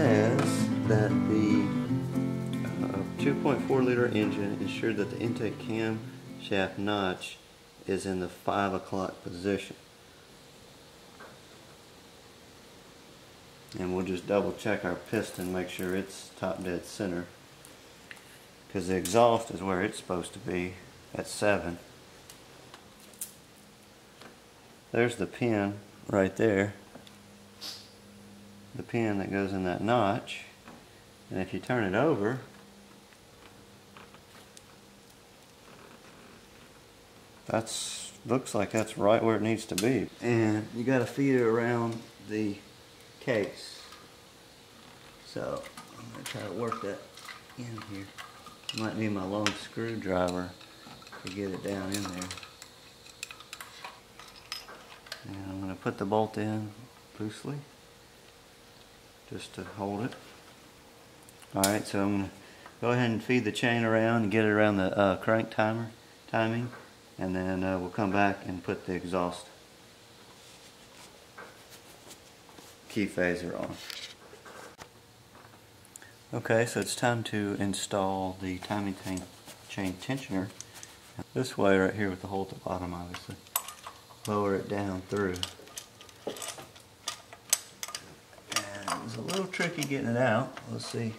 says that the 2.4 liter engine ensured that the intake camshaft notch is in the 5 o'clock position. And we'll just double check our piston, make sure it's top dead center, because the exhaust is where it's supposed to be at 7. There's the pin right there, the pin that goes in that notch, and if you turn it over, looks like that's right where it needs to be. And you got to feed it around the case. So I'm going to try to work that in here. Might need my long screwdriver to get it down in there. And I'm going to put the bolt in loosely just to hold it. Alright, so I'm going to go ahead and feed the chain around and get it around the crank timing, and then we'll come back and put the exhaust key phaser on. Okay, so it's time to install the timing chain tensioner. This way right here with the hole at the bottom, obviously. Lower it down through. And it was a little tricky getting it out. Let's see.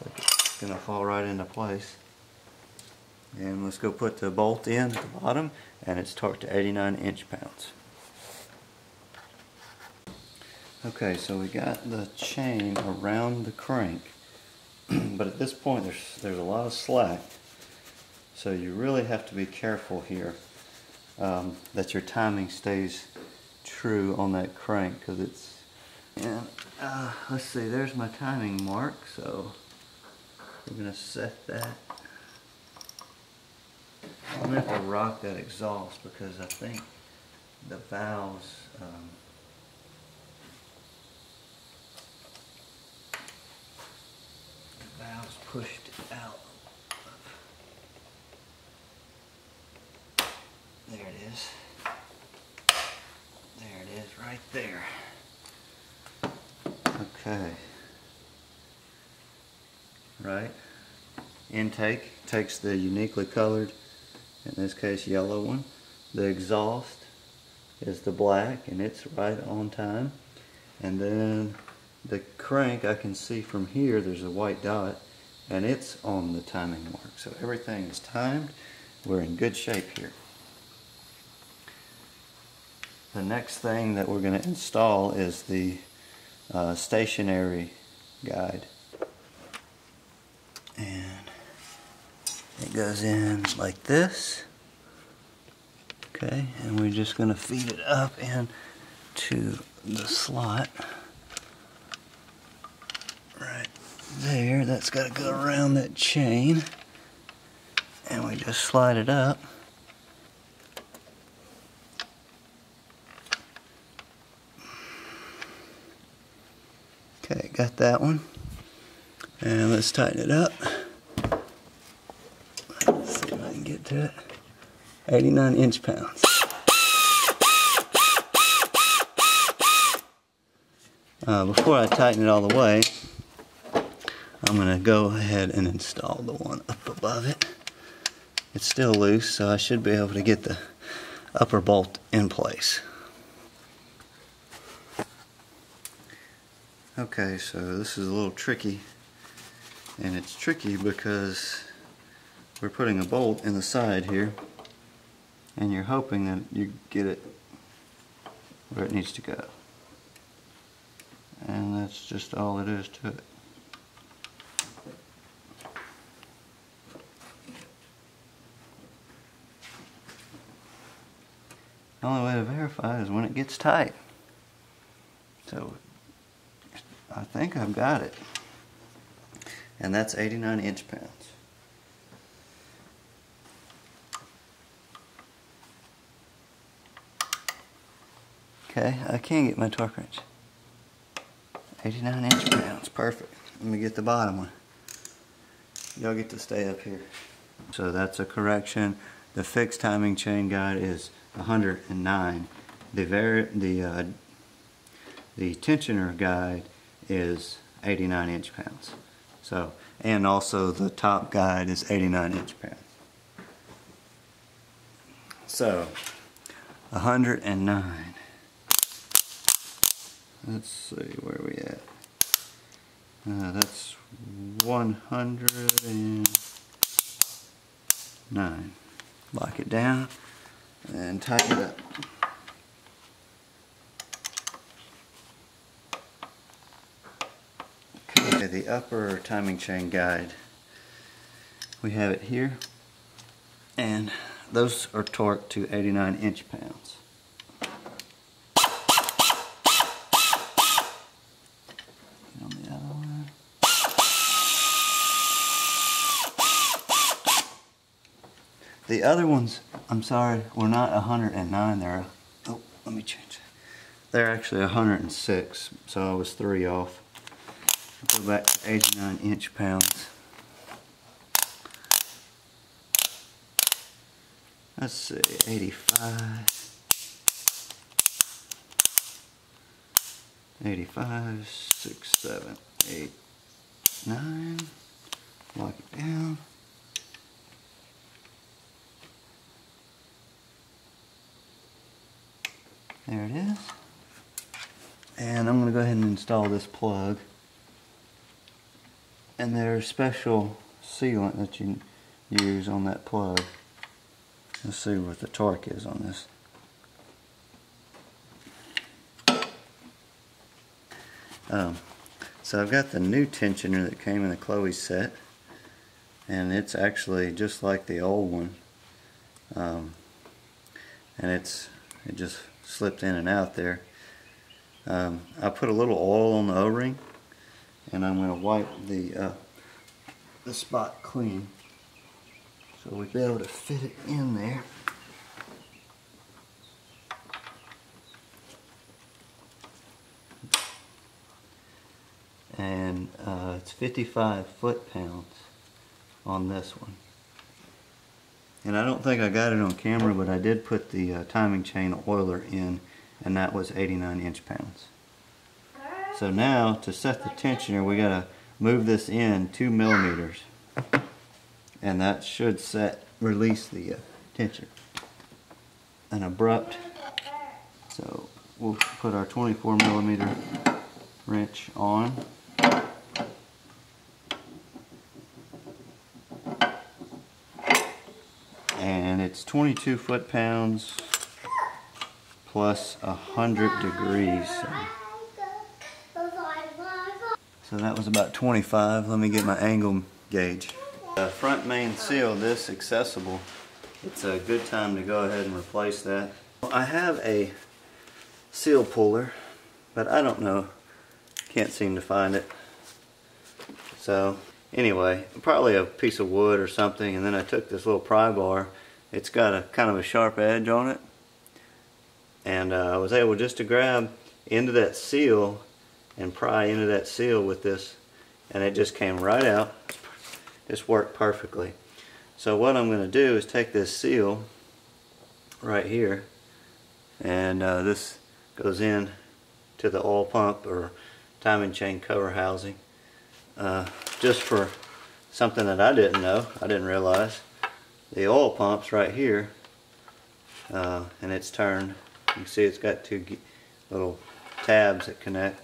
Looks like it's going to fall right into place. And let's go put the bolt in at the bottom, and it's torqued to 89 inch-pounds. Okay, so we got the chain around the crank, but at this point there's a lot of slack, so you really have to be careful here that your timing stays true on that crank, because it's, and let's see, there's my timing mark, so we're going to set that. I'm going to have to rock that exhaust because I think the valves pushed it out. There it is. There it is, right there. Okay. Right. Intake takes the uniquely colored, in this case yellow one. The exhaust is the black, and it's right on time. And then the crank, I can see from here there's a white dot, and it's on the timing mark. So everything is timed. We're in good shape here. The next thing that we're going to install is the stationary guide. And it goes in like this. Okay, and we're just going to feed it up into the slot right there. That's got to go around that chain, and we just slide it up. Okay, got that one, and let's tighten it up. Let's see if I can get to it. 89 inch-pounds. Before I tighten it all the way, I'm going to go ahead and install the one up above it. It's still loose, so I should be able to get the upper bolt in place. Okay, so this is a little tricky, and it's tricky because we're putting a bolt in the side here, and you're hoping that you get it where it needs to go. And that's just all it is to it. The only way to verify is when it gets tight. So I think I've got it. And that's 89 inch-pounds. Okay, I can get my torque wrench. 89 inch-pounds, perfect. Let me get the bottom one. Y'all get to stay up here. So that's a correction. The fixed timing chain guide is 109. The tensioner guide is 89 inch-pounds. So, and also the top guide is 89 inch-pounds. So, 109. Let's see, where are we at? That's 109. Lock it down and tighten it up. Okay, the upper timing chain guide, we have it here, and those are torqued to 89 inch-pounds. On the other one. The other ones, I'm sorry, were not 109. They're, oh, let me change that. They're actually 106, so I was 3 off. Go back to 89 inch-pounds. Let's see, 85. 85, 6, 7, 8, 9. Lock it down. There it is. And I'm going to go ahead and install this plug. And there's special sealant that you use on that plug. Let's see what the torque is on this. So I've got the new tensioner that came in the Chloe set, and it's actually just like the old one, and it just slipped in and out there. I put a little oil on the O-ring, and I'm going to wipe the spot clean so we'll be able to fit it in there. And it's 55 foot-pounds on this one. And I don't think I got it on camera, but I did put the timing chain oiler in, and that was 89 inch-pounds. So now, to set the tensioner, we gotta move this in 2 millimeters, and that should release the tensioner. An abrupt. So we'll put our 24 millimeter wrench on. And it's 22 foot-pounds plus 100 degrees. So that was about 25. Let me get my angle gauge. The front main seal, this accessible, it's a good time to go ahead and replace that. I have a seal puller, but I don't know, can't seem to find it. So anyway, probably a piece of wood or something, and then I took this little pry bar. It's got a kind of a sharp edge on it, and I was able just to grab into that seal and pry into that seal with this, and it just came right out. Just worked perfectly. So what I'm going to do is take this seal right here, and this goes in to the oil pump or timing chain cover housing. Just for something that I didn't know, I didn't realize, the oil pump's right here, and it's turned. You can see it's got 2 little tabs that connect.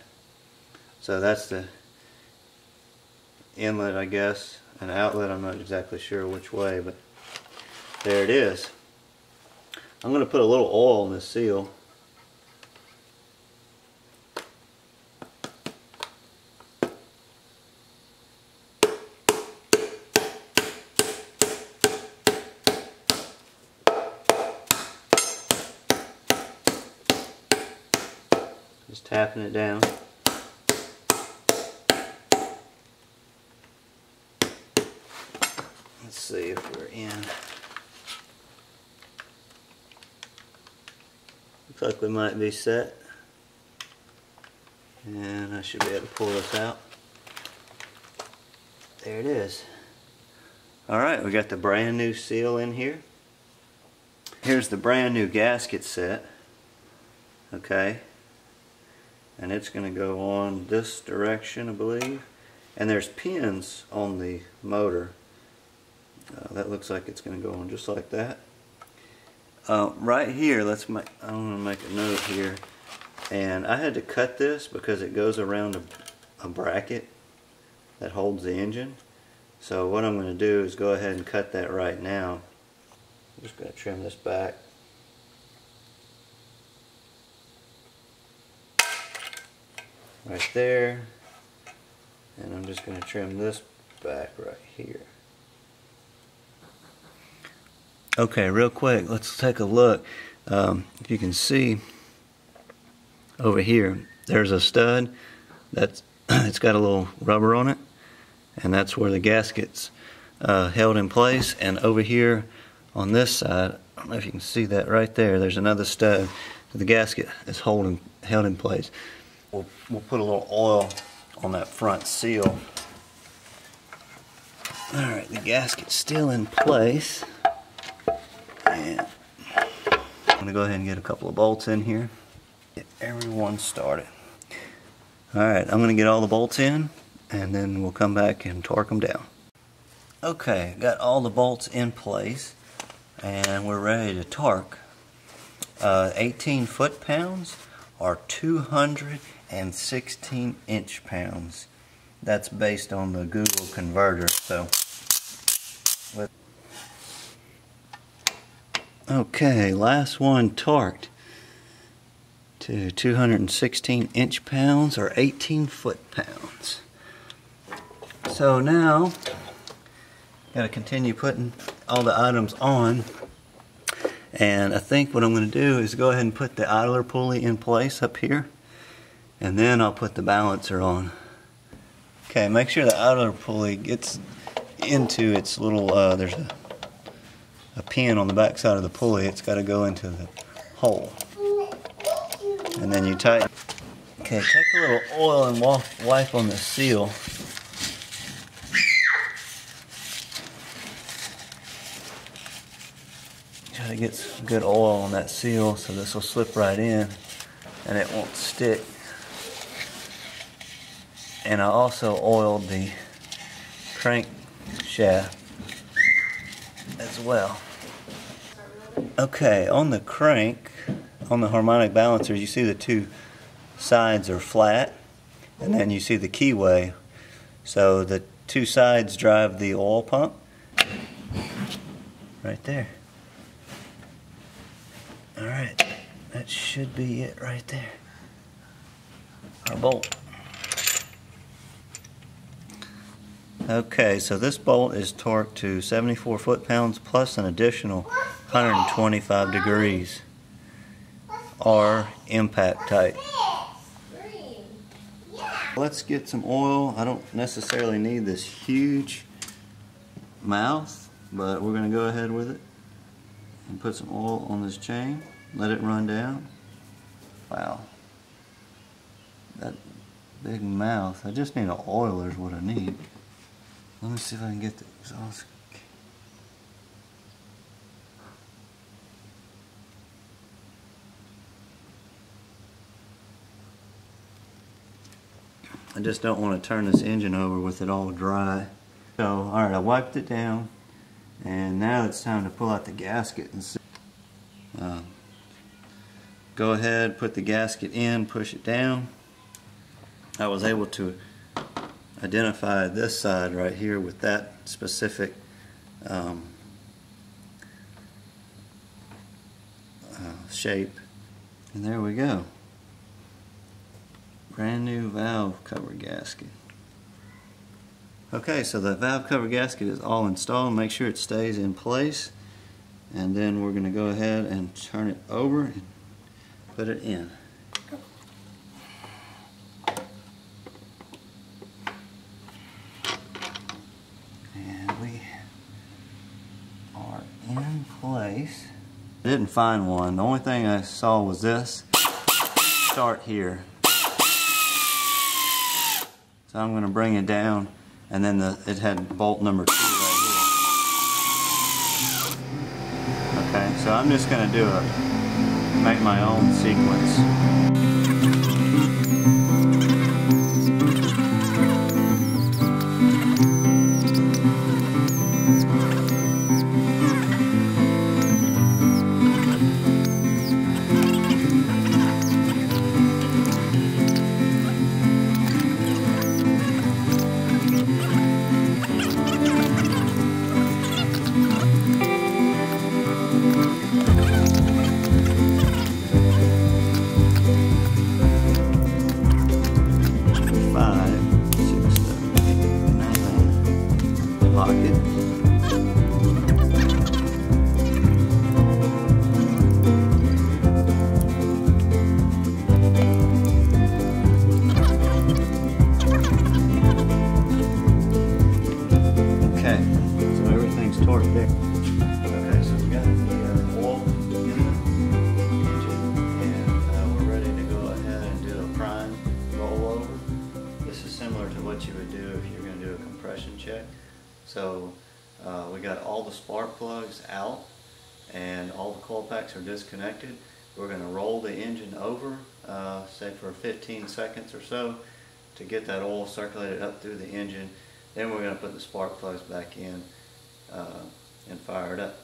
So that's the inlet, I guess, and outlet. I'm not exactly sure which way, but there it is. I'm going to put a little oil in this seal. Just tapping it down. Let's see if we're in. Looks like we might be set. And I should be able to pull this out. There it is. Alright, we got the brand new seal in here. Here's the brand new gasket set. Okay. and it's going to go on this direction, I believe. And there's pins on the motor. That looks like it's going to go on just like that. Right here, I'm going to make a note here. And I had to cut this because it goes around a bracket that holds the engine. So what I'm going to do is go ahead and cut that right now. I'm just going to trim this back. Right there. And I'm just going to trim this back right here. Okay, real quick, let's take a look. If you can see over here, there's a stud that's it's got a little rubber on it, and that's where the gasket's held in place. And over here on this side, I don't know if you can see that right there, there's another stud. The gasket is held in place. We'll put a little oil on that front seal. Alright, the gasket's still in place. And I'm going to go ahead and get a couple of bolts in here. Get everyone started. Alright, I'm going to get all the bolts in, and then we'll come back and torque them down. Okay, got all the bolts in place, and we're ready to torque. 18 foot-pounds or 216 inch-pounds. That's based on the Google converter. So, okay, last one torqued to 216 inch-pounds or 18 foot-pounds. So now, got to continue putting all the items on. And I think what I'm going to do is go ahead and put the idler pulley in place up here, and then I'll put the balancer on. Okay, make sure the idler pulley gets into its little, there's a pin on the back side of the pulley. It's got to go into the hole. And then you tighten. Okay, take a little oil and wipe on the seal. Try to get some good oil on that seal so this will slip right in and it won't stick. And I also oiled the crankshaft as well. Okay, on the crank, on the harmonic balancer, you see the two sides are flat, and then you see the keyway. So the two sides drive the oil pump right there. Alright, that should be it right there. Our bolt. Okay, so this bolt is torqued to 74 foot-pounds plus an additional 125 degrees, or impact tight. Let's get some oil. I don't necessarily need this huge mouth, but we're going to go ahead with it and put some oil on this chain. Let it run down. Wow. That big mouth. I just need an oiler is what I need. Let me see if I can get the exhaust. I just don't want to turn this engine over with it all dry. So, alright, I wiped it down, and now it's time to pull out the gasket and see. Go ahead, put the gasket in, push it down. I was able to identify this side right here with that specific shape, and there we go. Brand new valve cover gasket. Okay, so the valve cover gasket is all installed. Make sure it stays in place, and then we're going to go ahead and turn it over and put it in. And we are in place. I didn't find one. The only thing I saw was this. Start here. So I'm going to bring it down, and then it had bolt number 2 right here. Okay, so I'm just going to make my own sequence. socket. Okay, so everything's torqued there. Okay, so we got the oil in the engine, and we're ready to go ahead and do a prime rollover. This is similar to what you would do if you're going to do a compression check. So we got all the spark plugs out and all the coil packs are disconnected. We're going to roll the engine over, say for 15 seconds or so, to get that oil circulated up through the engine. Then we're going to put the spark plugs back in and fire it up.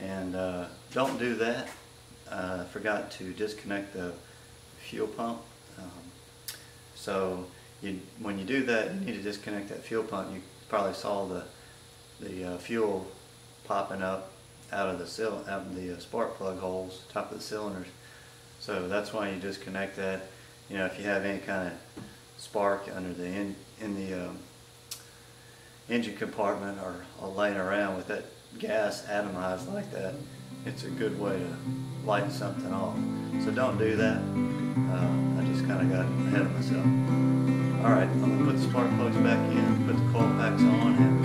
And don't do that. I forgot to disconnect the fuel pump. So when you do that, you need to disconnect that fuel pump. You probably saw the fuel popping up out of the spark plug holes, top of the cylinders. So that's why you disconnect that. You know, if you have any kind of spark under the engine compartment or laying around with that gas atomized like that, it's a good way to light something off. So don't do that. I just kind of got ahead of myself. Alright, I'm going to put the spark plugs back in, put the coil packs on, and